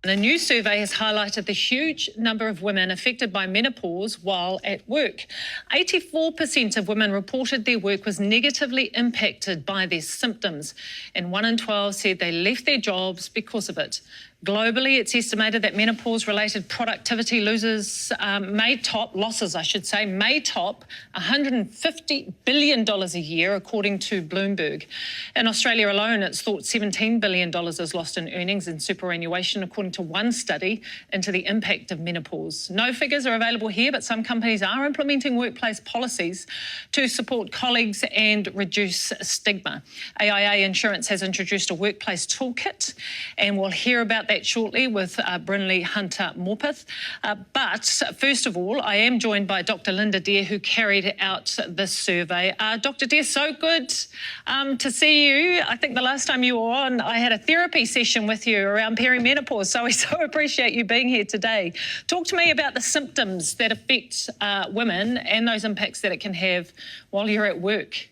A new survey has highlighted the huge number of women affected by menopause while at work. 84% of women reported their work was negatively impacted by their symptoms, and 1 in 12 said they left their jobs because of it. Globally, it's estimated that menopause-related productivity losses may top $150 billion a year, according to Bloomberg. In Australia alone, it's thought $17 billion is lost in earnings and superannuation, according to one study into the impact of menopause. No figures are available here, but some companies are implementing workplace policies to support colleagues and reduce stigma. AIA Insurance has introduced a workplace toolkit, and we'll hear about that shortly with Brynley Hunter-Morpeth. But first of all, I am joined by Dr. Linda Dare, who carried out this survey. Dr. Dare, so good to see you. I think the last time you were on, I had a therapy session with you around perimenopause, so we so appreciate you being here today. Talk to me about the symptoms that affect women and those impacts that it can have while you're at work.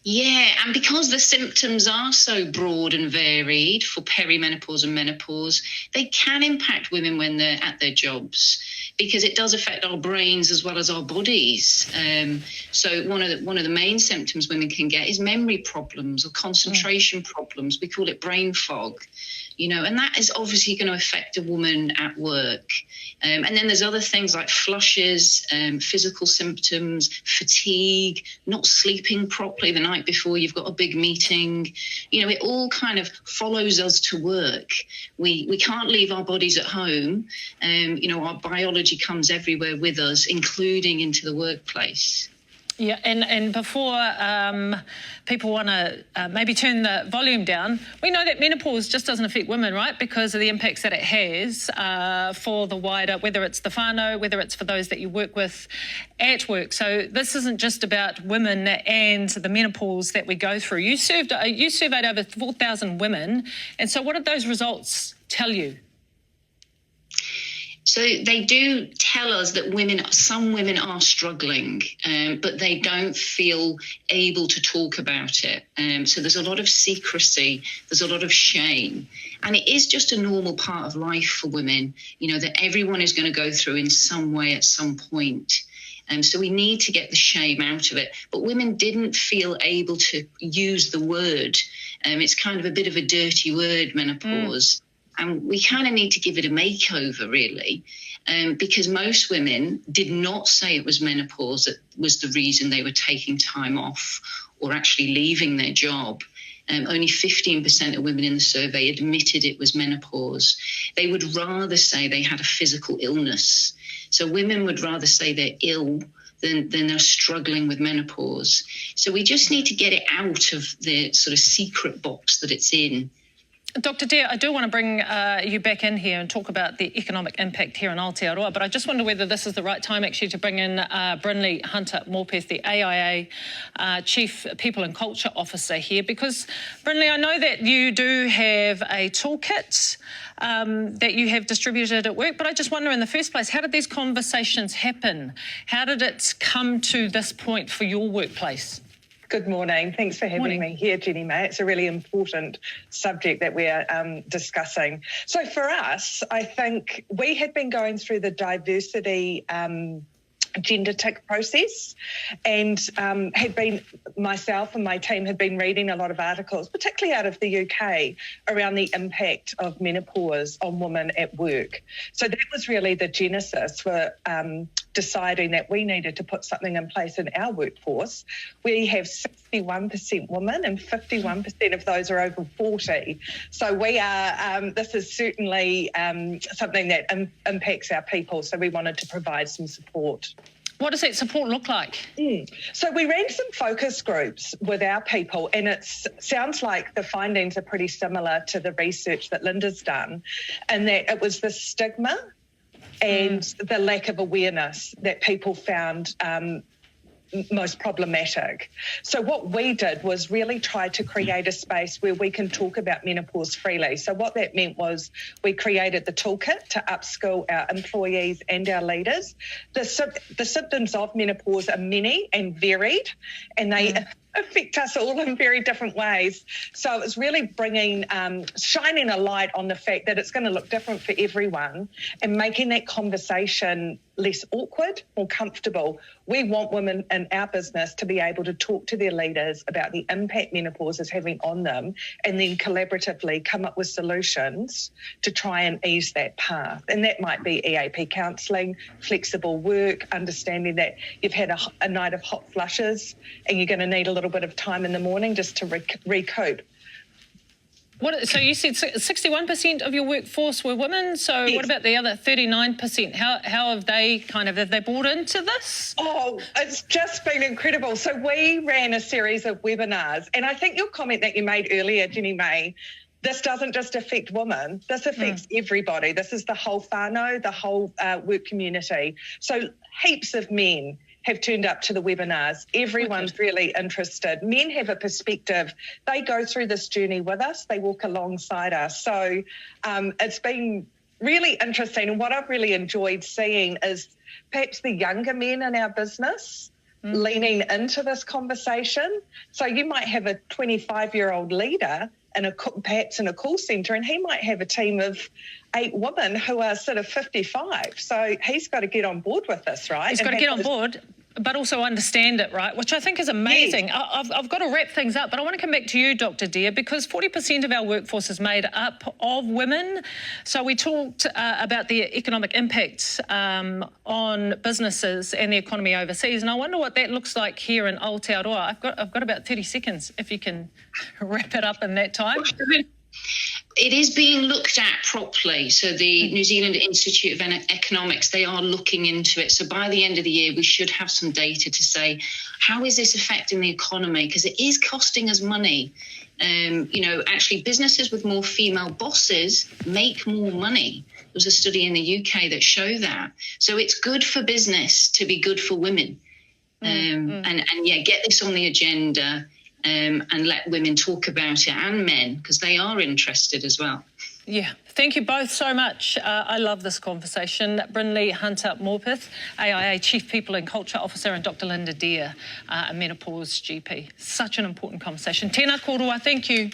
Yeah, and because the symptoms are so broad and varied for perimenopause and menopause, they can impact women when they're at their jobs, because it does affect our brains as well as our bodies. So one of the main symptoms women can get is memory problems or concentration problems. We call it brain fog, and that is obviously going to affect a woman at work. And then there's other things like flushes, physical symptoms, fatigue, not sleeping properly the night before you've got a big meeting. It all kind of follows us to work. We can't leave our bodies at home. Our biology comes everywhere with us, including into the workplace. Yeah, and before people want to maybe turn the volume down, we know that menopause just doesn't affect women, right? Because of the impacts that it has for the wider, whether it's the whānau, whether it's for those that you work with at work. So this isn't just about women and the menopause that we go through. You surveyed over 4,000 women, and so what did those results tell you? So they do tell us that some women are struggling, but they don't feel able to talk about it. So there's a lot of secrecy, there's a lot of shame. And it is just a normal part of life for women, that everyone is going to go through in some way at some point. So we need to get the shame out of it. But women didn't feel able to use the word. It's kind of a bit of a dirty word, menopause. And we kind of need to give it a makeover, really, because most women did not say it was menopause that was the reason they were taking time off or actually leaving their job. Only 15% of women in the survey admitted it was menopause. They would rather say they had a physical illness. So women would rather say they're ill than they're struggling with menopause. So we just need to get it out of the sort of secret box that it's in. Dr. Dare, I do want to bring you back in here and talk about the economic impact here in Aotearoa, but I just wonder whether this is the right time actually to bring in Brynley Hunter-Morpeth, the AIA Chief People and Culture Officer here, because, Brynley, I know that you do have a toolkit that you have distributed at work, but I just wonder in the first place, how did these conversations happen? How did it come to this point for your workplace? Good morning. Thanks for having me here, Jenny May. It's a really important subject that we're discussing. So for us, I think we had been going through the diversity gender tick process and myself and my team had been reading a lot of articles, particularly out of the UK, around the impact of menopause on women at work. So that was really the genesis for deciding that we needed to put something in place in our workforce. We have 61% women and 51% of those are over 40. So we are, this is certainly something that impacts our people. So we wanted to provide some support. What does that support look like? So we ran some focus groups with our people, and it sounds like the findings are pretty similar to the research that Linda's done, and that it was the stigma and the lack of awareness that people found most problematic. So what we did was really try to create a space where we can talk about menopause freely. So what that meant was we created the toolkit to upskill our employees and our leaders. The symptoms of menopause are many and varied, and they affect us all in very different ways. So it's really bringing, shining a light on the fact that it's going to look different for everyone and making that conversation less awkward, more comfortable. We want women in our business to be able to talk to their leaders about the impact menopause is having on them and then collaboratively come up with solutions to try and ease that path. And that might be EAP counselling, flexible work, understanding that you've had a night of hot flushes and you're going to need a little bit of time in the morning just to recoup. So you said 61% of your workforce were women. So yes. What about the other 39%? How have they have they bought into this? Oh, it's just been incredible. So we ran a series of webinars, and I think your comment that you made earlier, Jenny May, this doesn't just affect women, this affects everybody. This is the whole whānau, the whole work community. So heaps of men have turned up to the webinars. Everyone's really interested. Men have a perspective. They go through this journey with us. They walk alongside us. So it's been really interesting. And what I've really enjoyed seeing is perhaps the younger men in our business leaning into this conversation. So you might have a 25-year-old leader perhaps in a call centre, and he might have a team of 8 women who are sort of 55. So he's got to get on board with this, right? He's got to get on board, but also understand it, right? Which I think is amazing. Yes. I've got to wrap things up, but I want to come back to you, Dr. Dear, because 40% of our workforce is made up of women. So we talked about the economic impacts on businesses and the economy overseas, and I wonder what that looks like here in Aotearoa. I've got about 30 seconds, if you can wrap it up in that time. It is being looked at properly. So the New Zealand Institute of Economics, they are looking into it. So by the end of the year, we should have some data to say, how is this affecting the economy? Because it is costing us money. Actually, businesses with more female bosses make more money. There was a study in the UK that showed that. So it's good for business to be good for women. Get this on the agenda. And let women talk about it, and men, because they are interested as well. Yeah, thank you both so much. I love this conversation. Brinley Hunter-Morpeth, AIA Chief People and Culture Officer, and Dr. Linda Dear, a menopause GP. Such an important conversation. Tēnā korua, thank you.